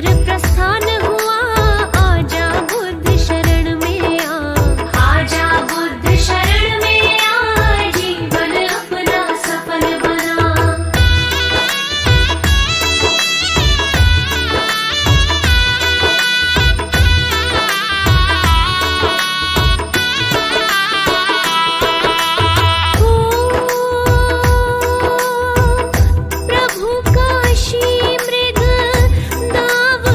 कर प्रस्थान हुआ, आजा बुद्ध शरण में आ, आजा बुद्ध शरण में आ, जीवन अपना सफल बना। प्रभु काशी मृग दाव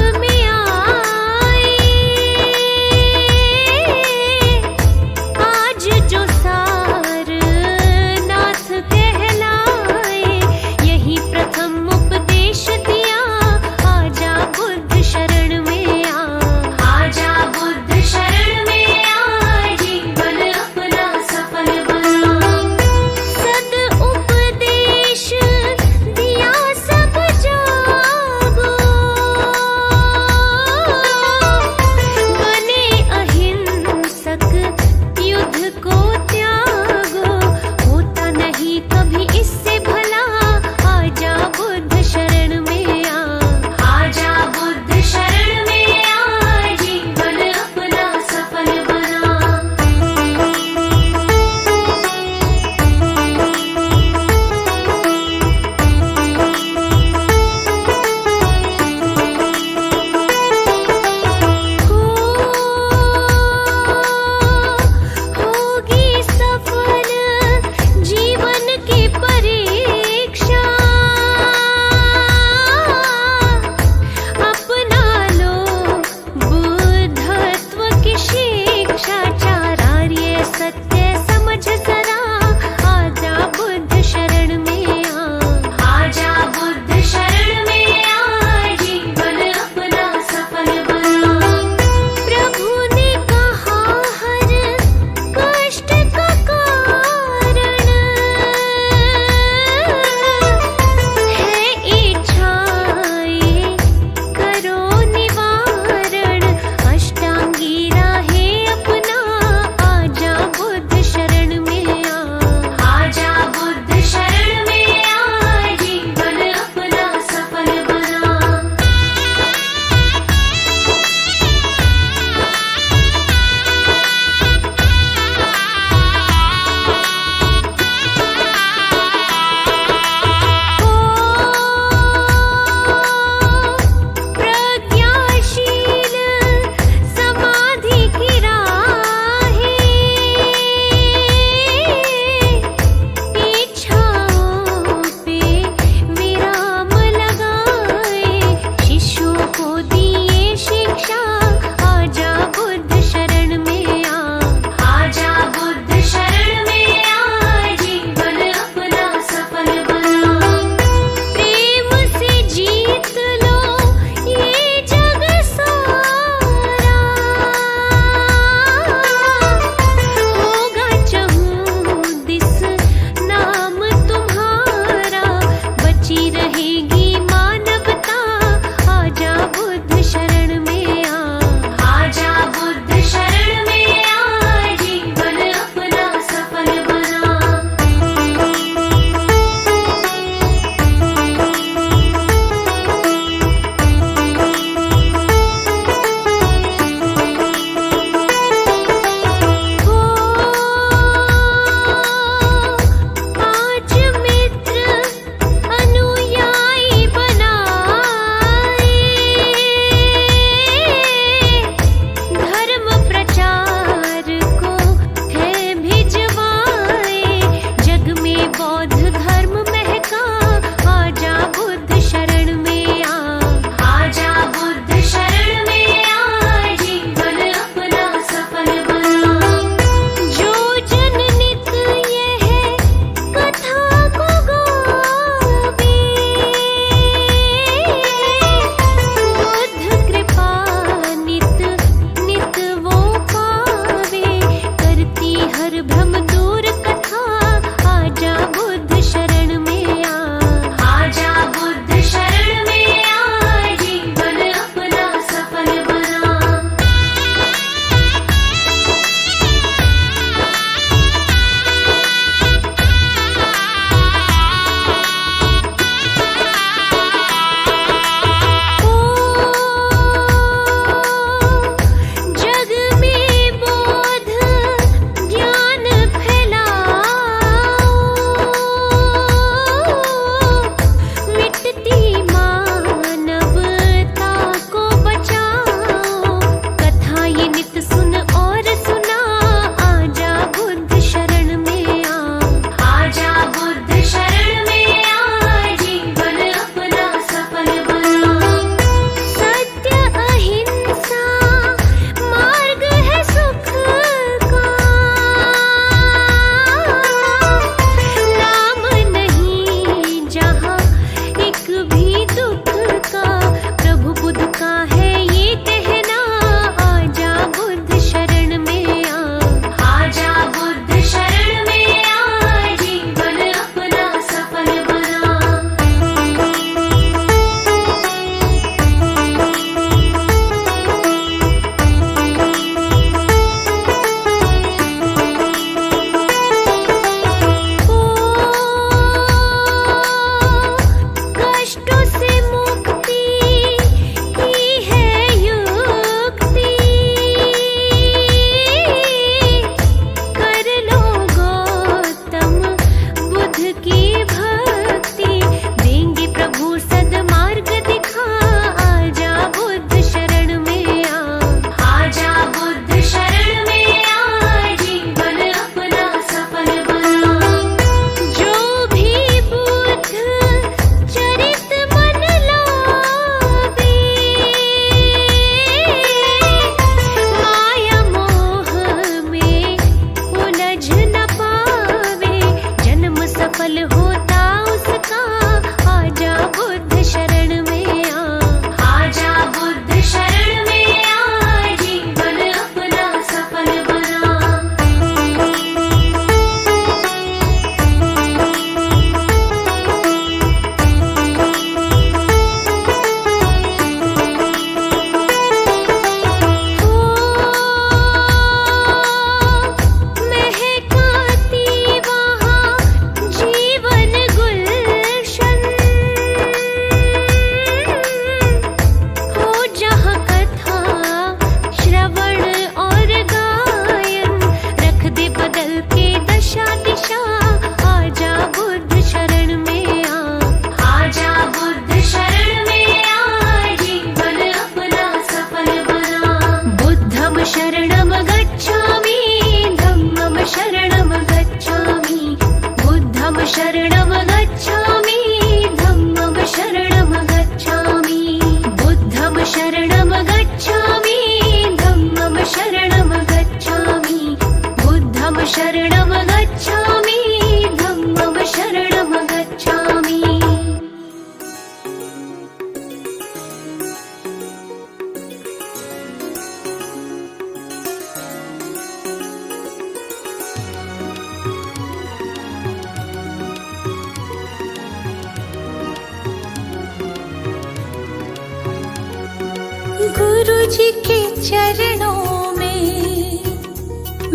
जी के चरणों में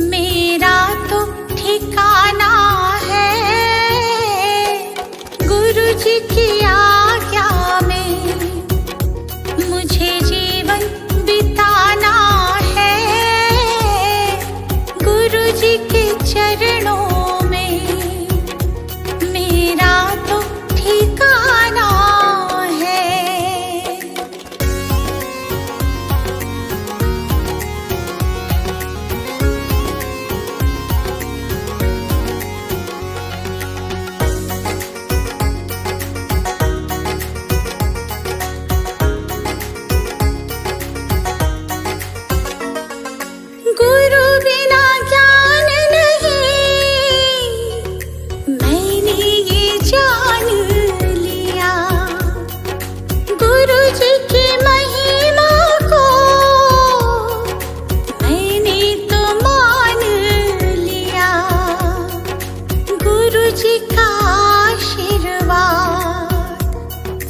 मेरा तो ठिकाना है। गुरु जी की आज्ञा में मुझे जीवन बिताना है। गुरु जी के चरणों में मेरा तो ठिकाना है। गुरु बिना ज्ञान नहीं, मैंने ये जान लिया। गुरु जी की महिमा को मैंने तो मान लिया। गुरु जी का आशीर्वाद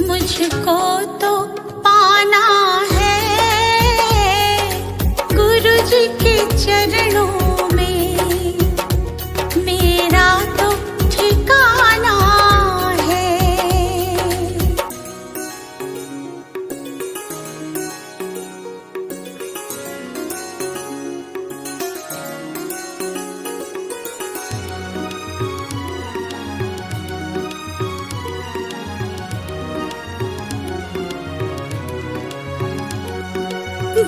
मुझको तो पाना है। गुरु जी के चरणों में मेरा तो ठिकाना है।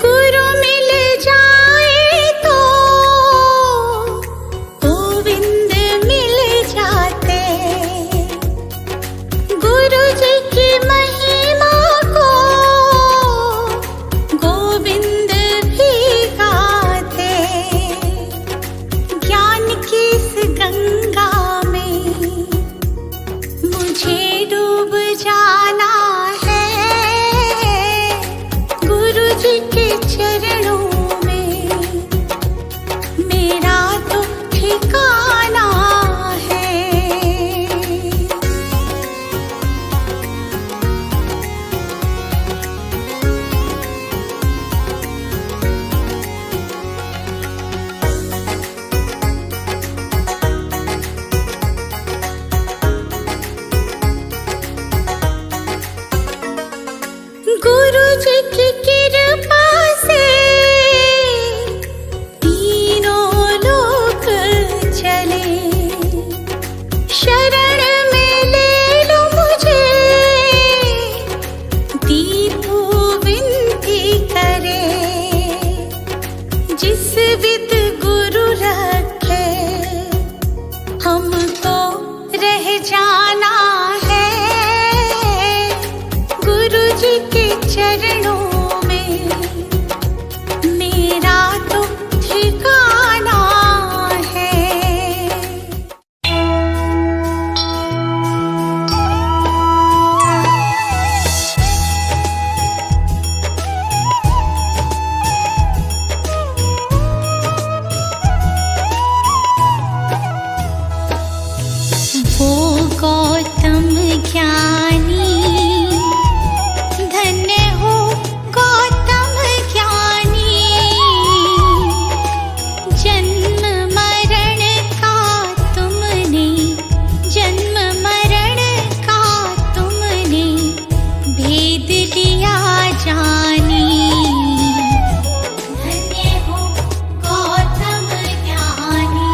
गुरु मिल जाए तो गोविंद मिल जाते। गुरु जी की महिमा को गोविंद भी गाते। ज्ञान की इस गंगा में मुझे डूब जाना है। गुरु जी के चरणों में मेरा तो ठिकाना है। गुरु जी की कृपा से तीनों लोक चले। शरण में ले लो मुझे, दीपू विनती करे। जिस विद गुरु रखे हमको रह जाना है। गुरु जी के चरणों में मेरा तो ठिकाना है। वो गौतम ज्ञानी, धन्य हो गौतम ज्ञानी। जन्म मरण का तुमने, जन्म मरण का तुमने भेद लिया जानी। धन्य हो गौतम ज्ञानी।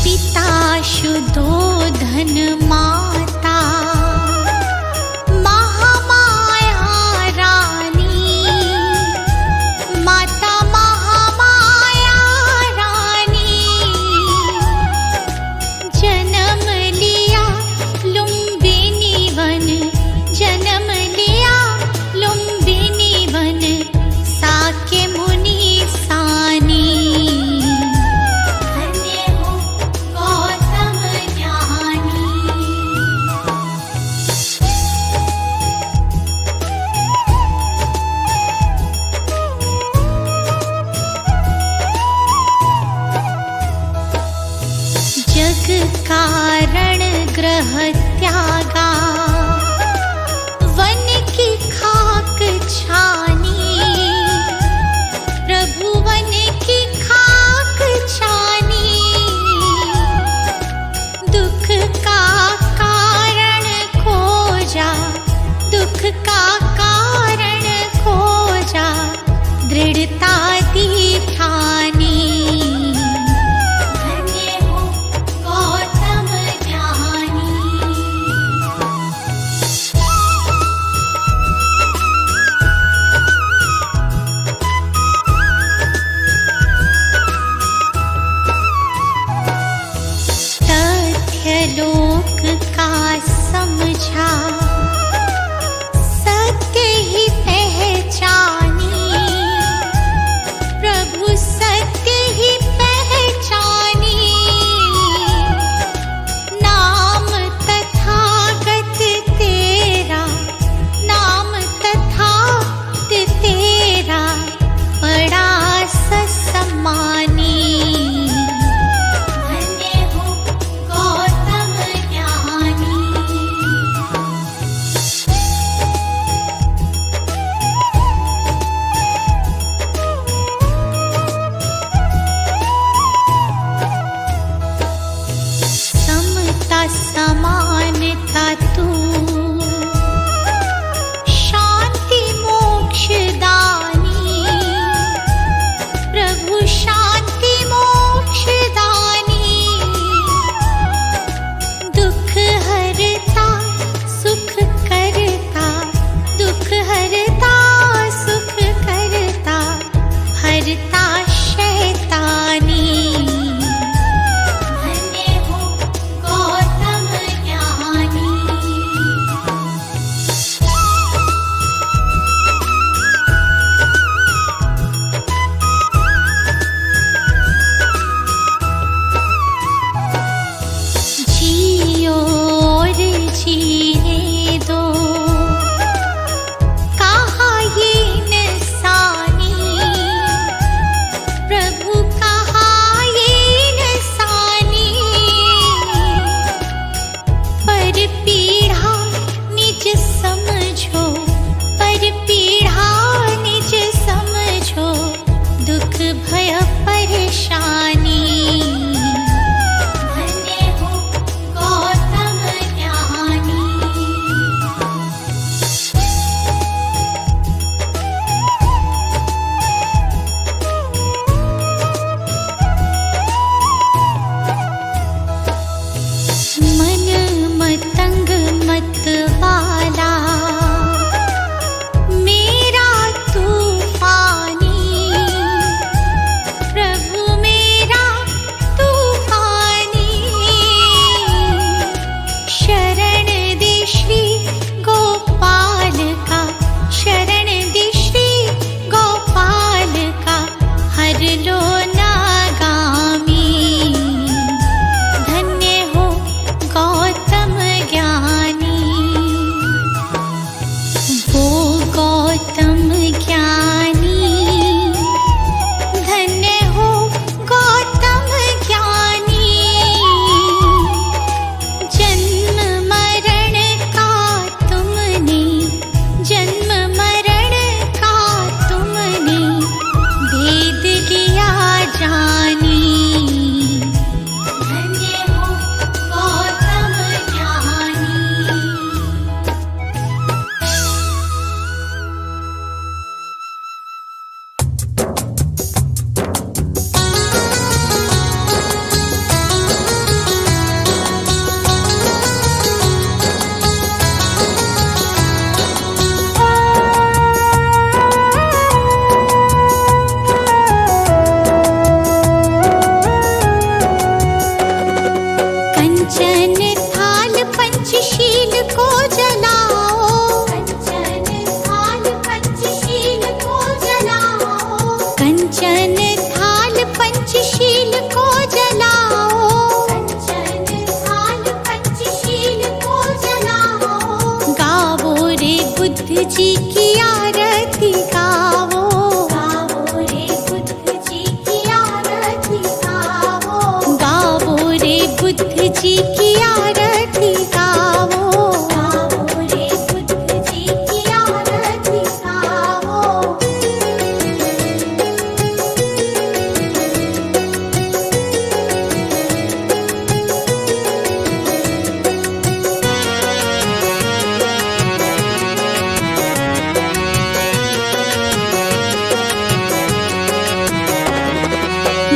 पिता शुद्धोधन माता महामाया रानी। माता महामाया रानी जन्म लिया लुम्बिनी वन। जन्म लिया लुम्बिनी वन साके मुनि सानी। धन्य हो गौतम ज्ञानी। कारण ग्रह त्यागा, वन की खाक छानी, प्रभु वन की खाक छानी। दुख का कारण खोजा, दुख का कारण खोजा, दृढ़ता दी ठानी। धन्य हो गौतम ज्ञानी। तथ्य लोक का समझा, सत्य ही पहचानी, प्रभु सत्य ही पहचानी। नाम तथागत तेरा, नाम तथागत तेरा, बड़ा ससम्मानी। धन्य हो गौतम ज्ञानी। समता समानता तू, शांति मोक्ष दानी, प्रभु शांति मोक्ष दानी। दुख हरता सुख करता, दुख हरता सुख करता, हरता शैतानी। धन्य हो गौतम ज्ञानी। जियो और जीने दो, कहा ये इंसानी, प्रभु कहा ये इंसानी। पर पीढ़ा निज समझो, पर पीढ़ा निज समझो, दुख भय परेशानी। धन्य हो गौतम ज्ञानी। मन मतंग मत वाला, मेरा तूफानी, प्रभु मेरा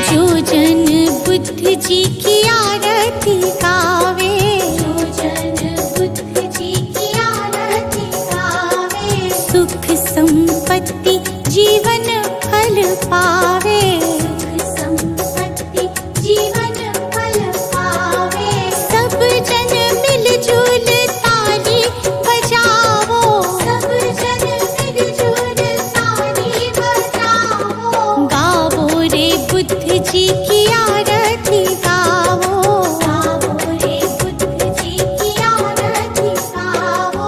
जो जन बुद्ध जी की आरती गावे, जो जन बुद्ध जी की आरती गावे, सुख संपत्ति जीवन फल पावे, सुख संपत्ति जीवन फल पावे। सब जन मिलजुल ताली बजावो, सब जन मिलजुल ताली बजाओ, गावो रे बुद्ध जी की आरती गावो, गाओ रे बुद्ध जी की आरती गाओ।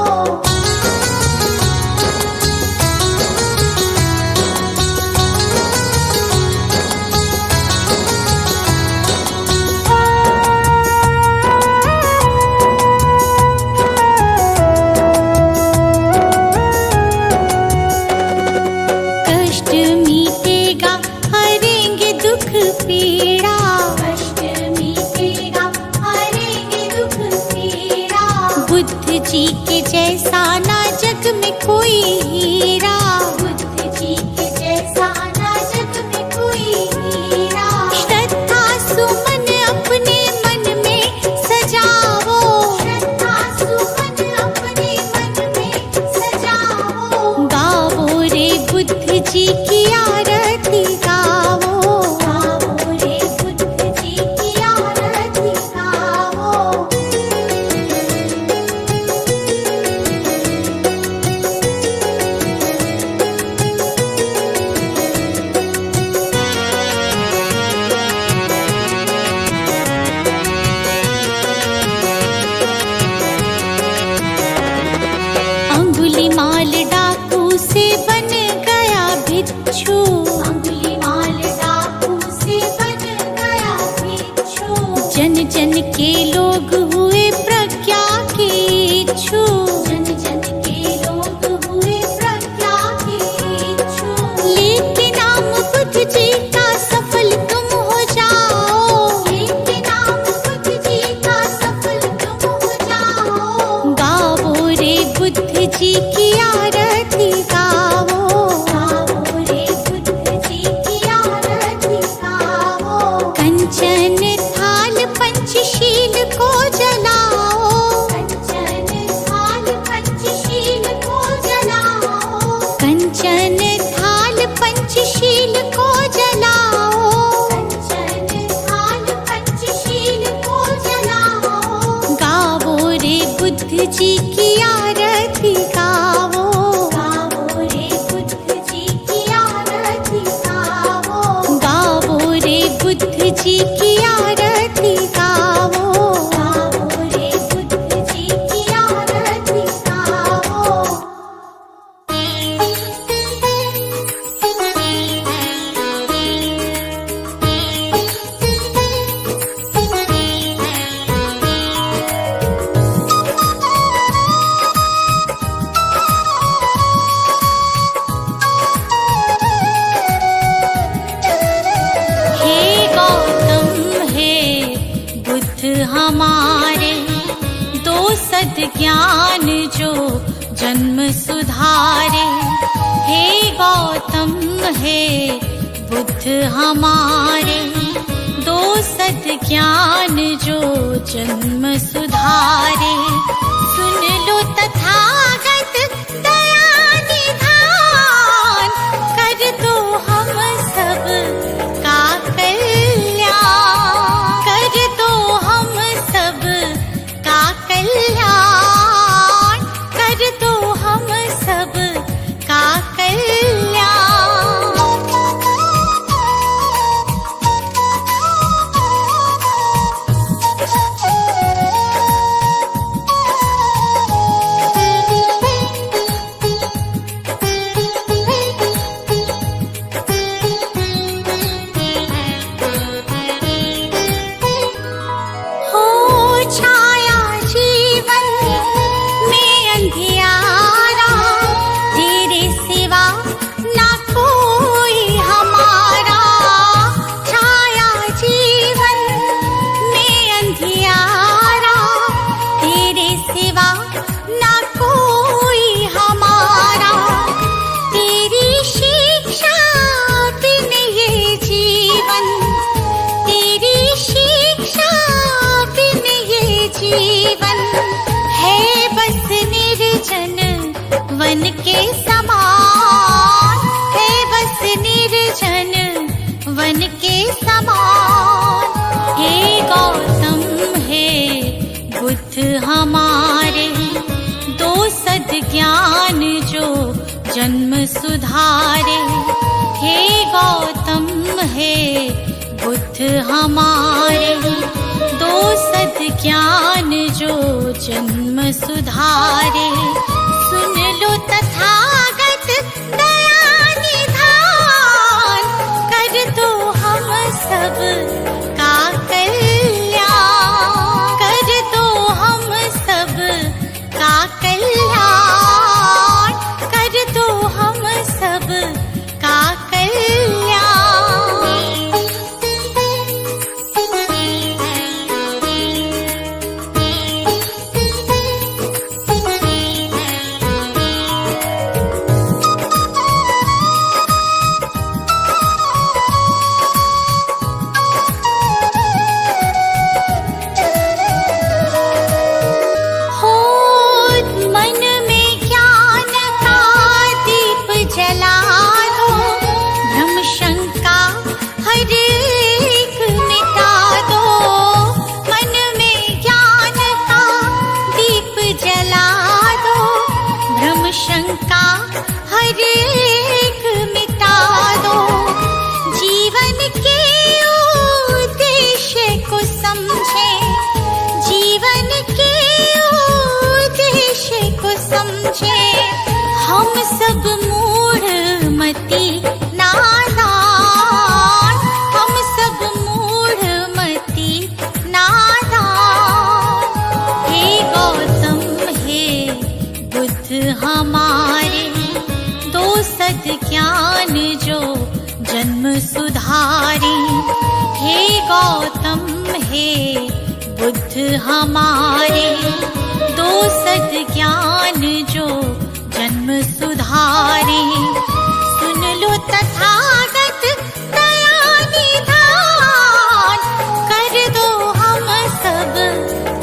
कष्ट मीटेगा हरेंगे दुख पीड़ा, कष्ट मीटेगा हरेंगे दुख पीड़ा, बुद्ध जी के जैसा ना जग में कोई हीरा, बुद्ध जी के जैसा ना जग में कोई हीरा। श्रद्धा सुमन अपने मन में सजावो, श्रद्धा सुमन अपने मन में सजाओ, गावो रे बुद्ध जी की आरती गावो, गाओ रे बुद्ध जी की आरती गाओ। अंगुलीमाल डाकू से बन गया भिक्षु, अंगुलीमाल डाकू से बन गया भिक्षु, जन जन के लोग हुए प्रज्ञा के इच्छु, जन जन के लोग हुए प्रज्ञा के इच्छु। लेके नाम बुद्ध जी का सफल तुम हो जाओ, लेके नाम बुद्ध जी का सफल तुम हो जाओ, गावो रे बुद्ध जी की आरती गावो, गाओ रे बुद्ध जी की आरती गाओ। कंचन थाल पंचशील को जलाओ, कंचन थाल पंचशील को जलाओ, कंचन थाल पंचशील को जलाओ, कंचन थाल पंचशील को जलाओ, गावो रे बुद्ध जी की आरती गावो, गाओ रे बुद्ध जी की आरती गाओ, गावो रे बुद्ध जी की आरती गावो, गाओ रे बुद्ध जी की आरती गाओ। हे गौतम हे बुद्ध हमारे, दो सद ज्ञान जो जन्म सुधारे। हे गौतम हे बुद्ध हमारे, दो सद ज्ञान जो जन्म सुधारे। सुन लो तथागत दया निधान, कर दो हम सब का कल्याण, कर दो हम सब का कल्याण, कर दो हम सब का कल्याण। जीवन है बस निर्जन वन के समान, है बस निर्जन वन के समान। हे गौतम हे बुद्ध हमारे, दो सद्ज्ञान जो जन्म सुधारे। हे गौतम हे बुद्ध हमारे, दो सद्ज्ञान जो जन्म सुधारे। सुन लो तथागत दया निधान, कर दो हम सब का कल्याण, कर दो हम सब का कल्याण, कर दो हम सब का शंका हर एक मिटा दो। जीवन के उद्देश्य को समझे, जीवन के उद्देश्य को समझे। हम सब मूढ़ मति नादान, हम सब मूढ़ मति नादान। हे गौतम हे बुद्ध हमारे, दो सद्ज्ञान जो जन्म सुधारे। हे गौतम हे बुद्ध हमारे, दो सद्ज्ञान जो जन्म सुधारे। सुन लो तथागत दया निधान, कर दो हम सब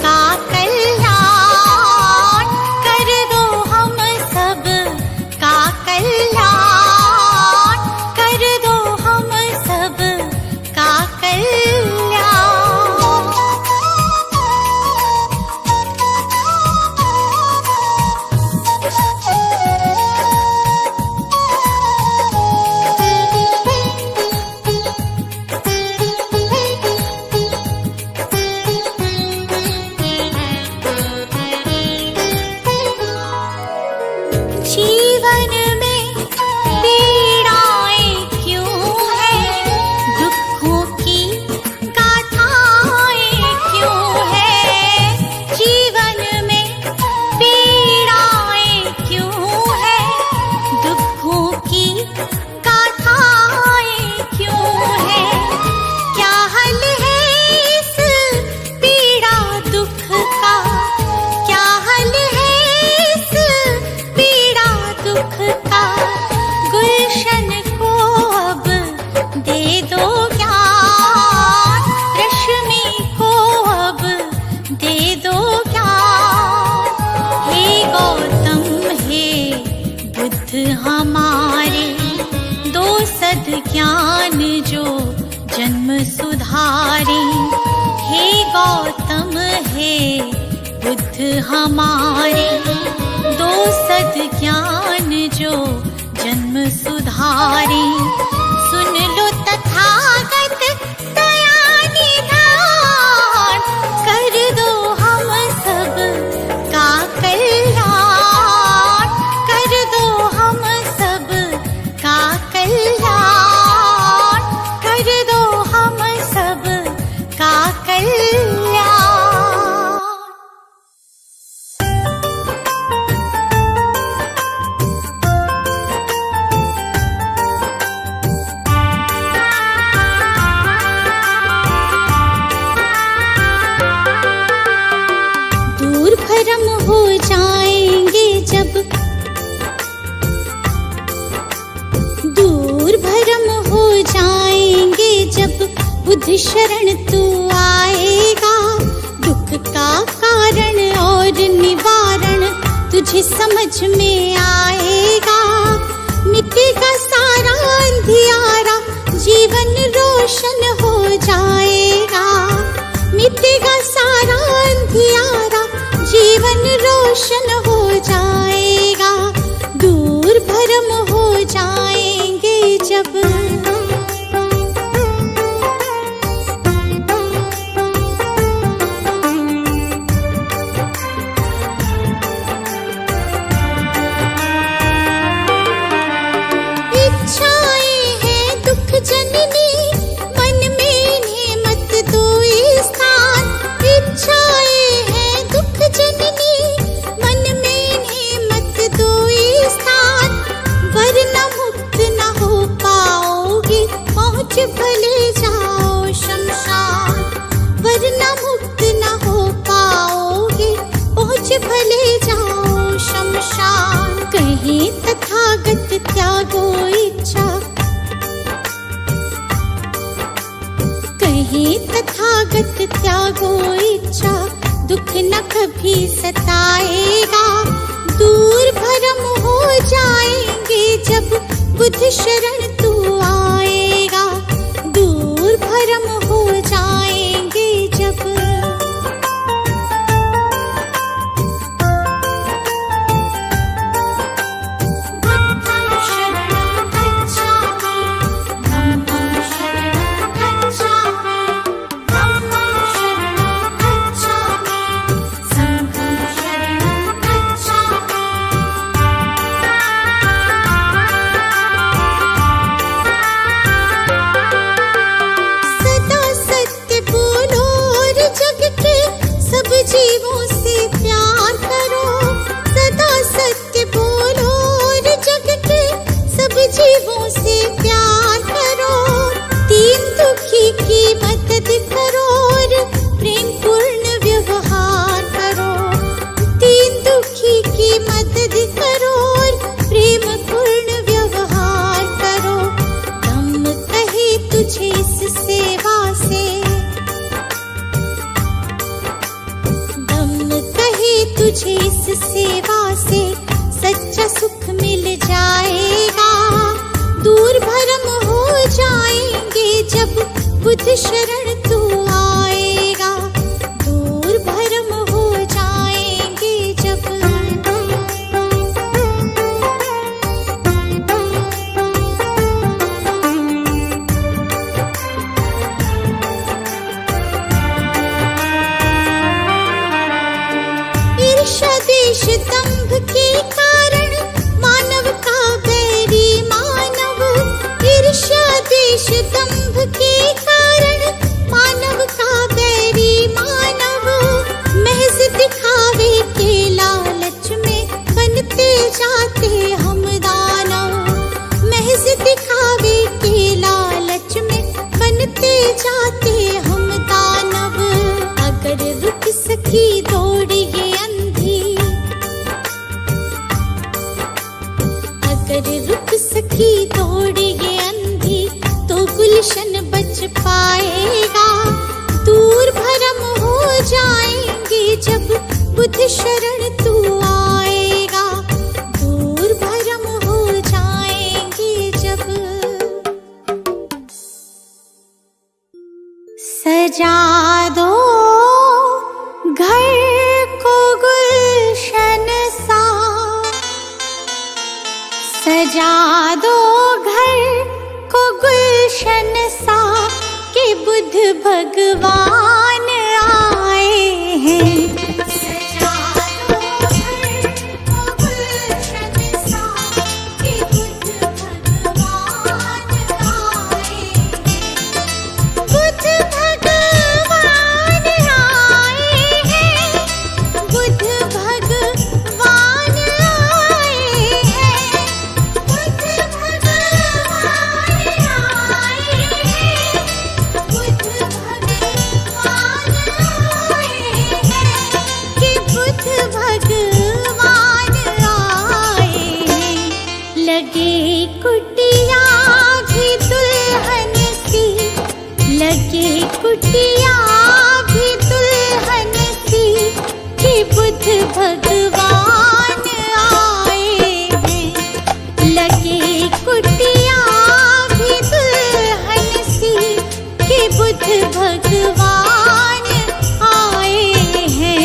का कल्याण, कर दो हम सब का कल्याण, कर दो हम सब का कल्याण। जीवन में पीड़ाएं क्यों हैं, दुखों की गाथाएं क्यों हैं। जीवन में पीड़ाएं क्यों हैं, दुखों की गाथाएं क्यों हैं। क्या हल है इस पीड़ा दुख का, क्या हल है इस पीड़ा दुख का। गुलशन को अब दे दो ज्ञान, रश्मि को अब दे दो ज्ञान। हे गौतम हे बुद्ध हमारे, दो सद्ज्ञान जो जन्म सुधारे। हे गौतम हे बुद्ध हमारे, दो सद्ज्ञान जो जन्म सुधारे। सुन लो तथागत दया निधान, कर दो हम सब का कल्याण, कर दो हम सब का कल्याण, कर दो हम सब का कल्याण। भ्रम हो जाएंगे जब, दूर भ्रम हो जाएंगे जब बुद्ध शरण तू आएगा। दुख का कारण और निवारण तुझे समझ में आएगा। मिटेगा सारा अंधियारा, जीवन रोशन हो जाएगा। मिटेगा सारा अंधियारा, जीवन रोशन हो जाएगा। दूर भरम हो जाएंगे जब भले जाओ शमशान, वरना मुक्त न हो पाओगे। पहुँच भले जाओ शमशान। कहीं तथागत त्यागो इच्छा, कहीं तथागत त्यागो इच्छा, दुख न कभी सताएगा। दूर भरम हो जाएंगे जब बुद्ध शरण तू आएगा। दूर भरम हो जाएंगे जब बुद्धं शरणं गच्छामि, धम्मं शरणं गच्छामि, धम्मं शरणं गच्छामि, संघं शरणं गच्छामि। जीवों से प्यार करो, सदा सत्य बोलो और जग के सब जीवों से प्यार करो। दीन दुखी की मदद करो और प्रेम पूर्ण व्यवहार करो। दीन दुखी की मदद करो और प्रेम पूर्ण व्यवहार करो। हम कहे तुझे इस सेवा से, तुझे इस सेवा से सच्चा सुख मिल जाएगा। दूर भरम हो जाएंगे जब बुद्ध शरण तू आएगा। दूर भरम हो जाएंगे जब देश दंभ के कारण मानव का बैरी मानव। ईर्ष्या देश दंभ के कारण मानव का बैरी मानव। महज दिखावे के लालच में बनते जाते हम दानव। महज दिखावे के लालच में बनते जाते हम दानव। अगर रुक सकी दौड़ ये अगर रुक सकी दौड़ ये अंधी तो गुलशन बच पाएगा। दूर भरम हो जाएंगे जब बुद्ध शरण तू आएगा। दूर भरम हो जाएंगे जब सजा दो घर को गुलशन सा, सजा दो घर को गुलशन सा कि बुद्ध भगवान आए हैं। सजा दो घर को गुलशन सा कि बुद्ध भगवान आए हैं। बुद्ध भगवान आए हैं। बुद्ध भगवान आए हैं। लगे कुटिया भी दुल्हन सी, लगे कुटिया भी दुल्हन सी, बुद्ध भगवान आए हैं। लगे कुटिया भी दुल्हन सी कि बुद्ध भगवान आए हैं।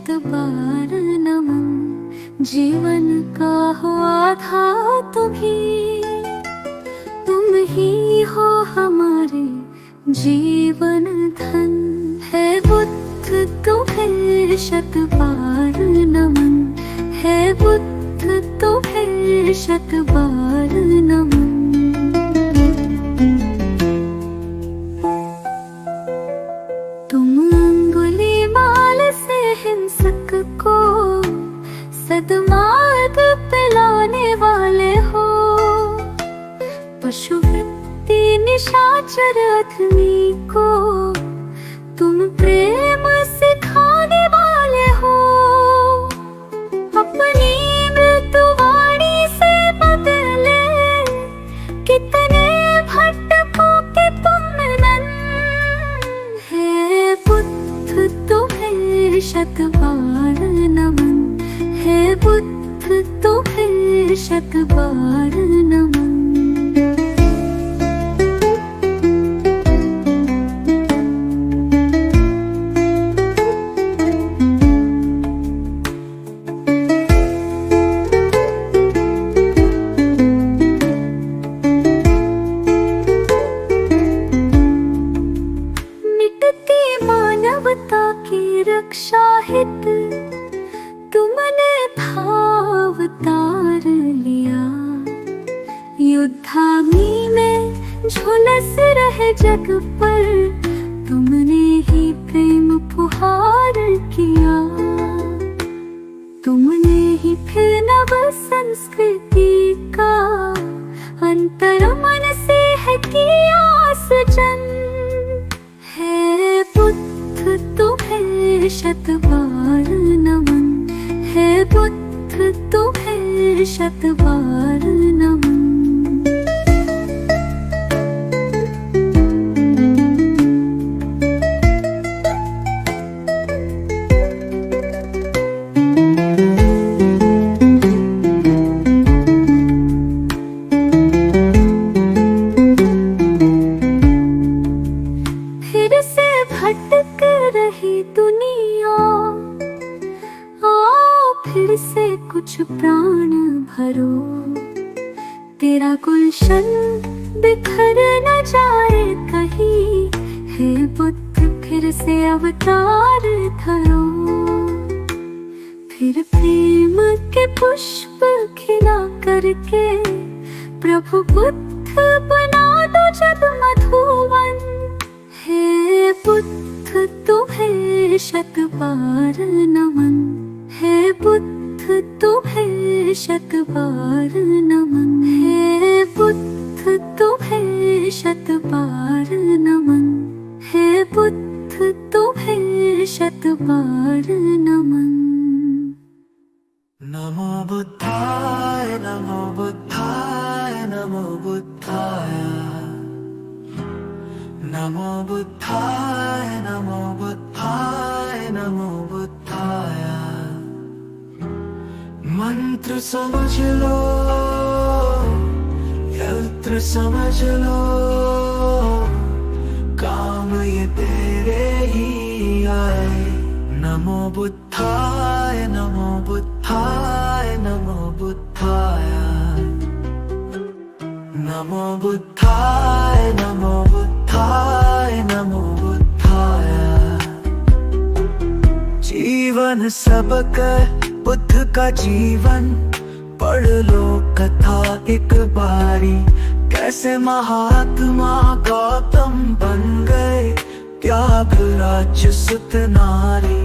शत बार नमन। जीवन का हो आधार तुम ही हो हमारे जीवन धन। है बुद्ध तुम्हें शत बार नमन। है बुद्ध तुम्हें शत बार नमन। तुम अंगुलीमाल से हिंसक को सद्मार्ग पे लाने वाले हो। पशुवृत्ति निशाचर आदमी को तुम प्रेम सिखाने वाले हो। अपनी मृत्युवाणी से बदले कितने भटकों के तुम नन। है बुद्ध तुम्हें शत बार नमन। है बुद्ध तुम्हें शत बार नमन। मानवता की रक्षा हित तुमने भावतार लिया। युद्धाग्नि में झुलस रहे जग पर तुमने ही प्रेम फुहार किया। तुमने ही फिर नव संस्कृति का अंतर मन से है किया सृजन। है बुद्ध तुम्हें शत बार नमन। है बुद्ध तुम्हें शत बार नमन। फिर से भटक रही दुनिया आओ फिर से कुछ प्राण भरो। तेरा गुलशन बिखर न जाए कहीं। हे बुद्ध फिर से अवतार धरो। फिर प्रेम के पुष्प खिला करके प्रभु बुद्ध बना दो जग मधुवन। हे बुद्ध तुम्हें शत बार नमन। है बुद्ध तुम्हें शत बार नमन। है बुद्ध तुम्हें शत बार नमन। है बुद्ध तुम्हें शत बार नमन। नमो बुद्धाय नमो बुद्धाय नमो बुद्धाय। नमो बुद्धाय नमो बुद्धाय नमो बुद्धाय। मंत्र समझ लो यंत्र समझ लो काम ये तेरे ही आए। नमो बुद्धाय नमो बुद्धाय नमो बुद्धाय। नमो बुद्धाय नमो बुद्धाय नमो बुद्धाय। जीवन सबका बुद्ध का जीवन पढ़ लो कथा एक बारी। कैसे महात्मा गौतम बन गए त्याग राज्य सुत नारी।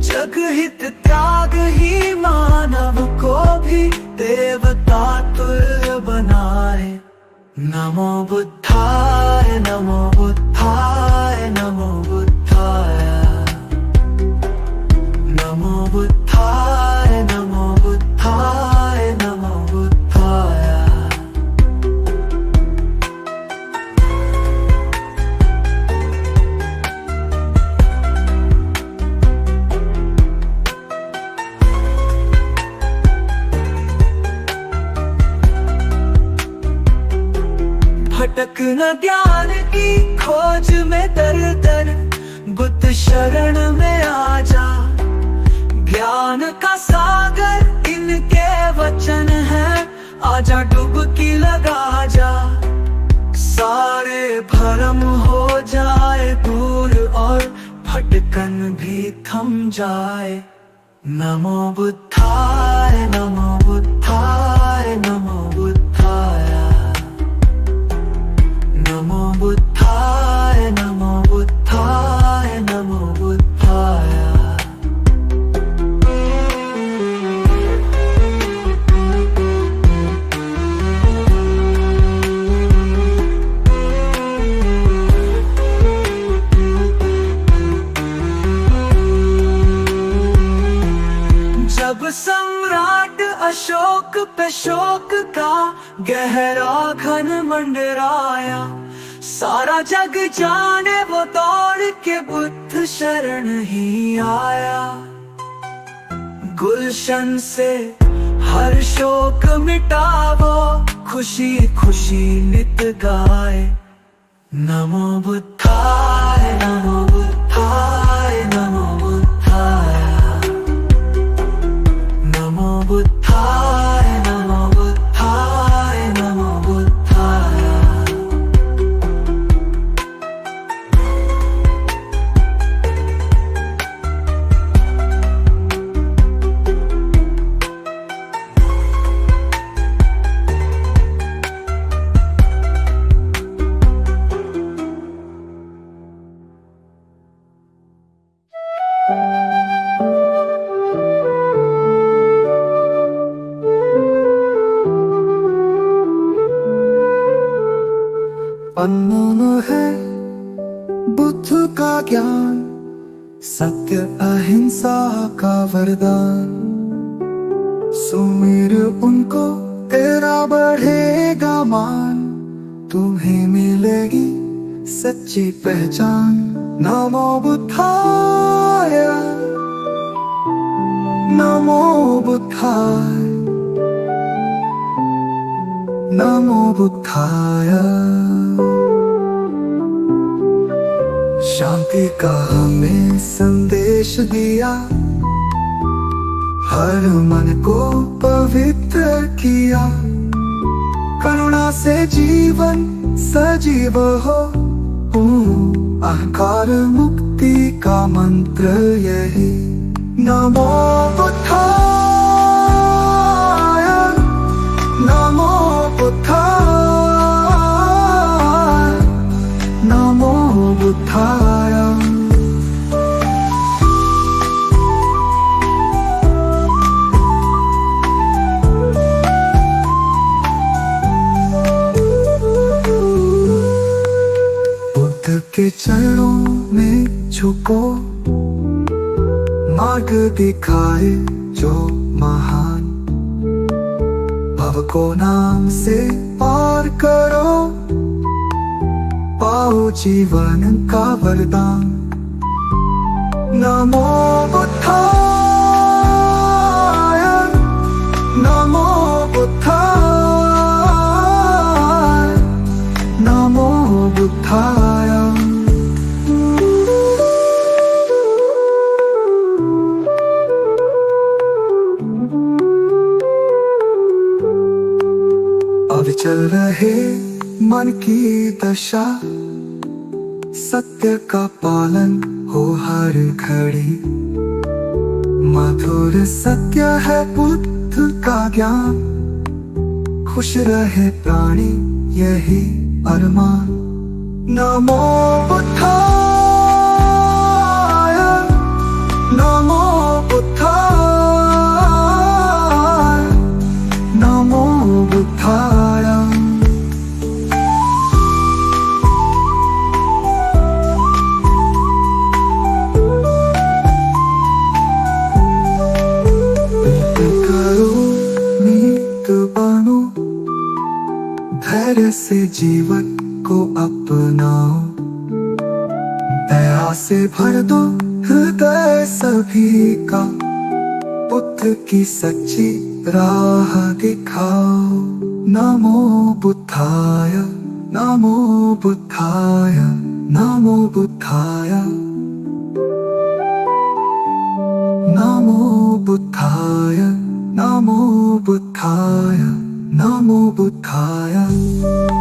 जग हित त्याग ही मानव को भी देवता तुल्य बनाए। नमो बुद्धाय नमो बुद्धाय नमो बुद्धाय। नमो बुद्धाय नमो बुद्धाय नमो बुद्धाय। भटक न ज्ञान की खोज में दर दर बुद्ध शरण में आ जा। ज्ञान का सागर इनके वचन है। आजा डुबकी लगा जा, सारे भरम हो जाए दूर और भटकन भी थम जाए। नमो बुद्धाय, नमो बुद्धाय, नमो बुद्धाय, नमो बुद्धाय, नमो बुद्धाय, नमो बुद्धाय। जब सम्राट अशोक पे शोक का गहरा घन मंडराया, सारा जग जाने वो दौड़ के बुद्ध शरण ही आया। गुलशन से हर शोक मिटावो, खुशी खुशी नित गाए। नमो बुद्धाय, नमो बुद्धाय, नमो बुद्धाय, नमो बुद्धाय, नमो बुद्धाय, नमो बुद्धाय। अनमोल है बुद्ध का ज्ञान, सत्य अहिंसा का वरदान। सुमिर उनको तेरा बढ़ेगा मान, तुम्हें मिलेगी सच्ची पहचान। नमो बुद्धाय, नमो बुद्धाय, नमो बुद्धाय। शांति का हमें संदेश दिया, हर मन को पवित्र किया। करुणा से जीवन सजीव हो, अहंकार मुक्ति का मंत्र यही। नमो बुद्धाय, नमो बुद्धाय, नमो बुद्धाय। बुद्ध के चरणों में झुको, मार्ग दिखाए जो महान। भव को नाम से पार करो, पाओ जीवन का वरदान। नमो बुद्धाय, नमो बुद्धाय, नमो बुद्धाय। अविचल रहे मन की दशा, सत्य का पालन हो हर घड़ी। मधुर सत्य है बुद्ध का ज्ञान, खुश रहे प्राणी यही अरमान। नमो बुद्धाय, नमो बुद्धाय, नमो बुद्धाय। धैर्य से जीवन को अपनाओ, दया से भर दो हृदय सभी का। बुद्ध की सच्ची राह दिखाओ। नमो बुद्धाय, नमो बुद्धाय, नमो बुद्धाय, नमो बुद्धाय नमो बुद्धाय नमो बुद्धाय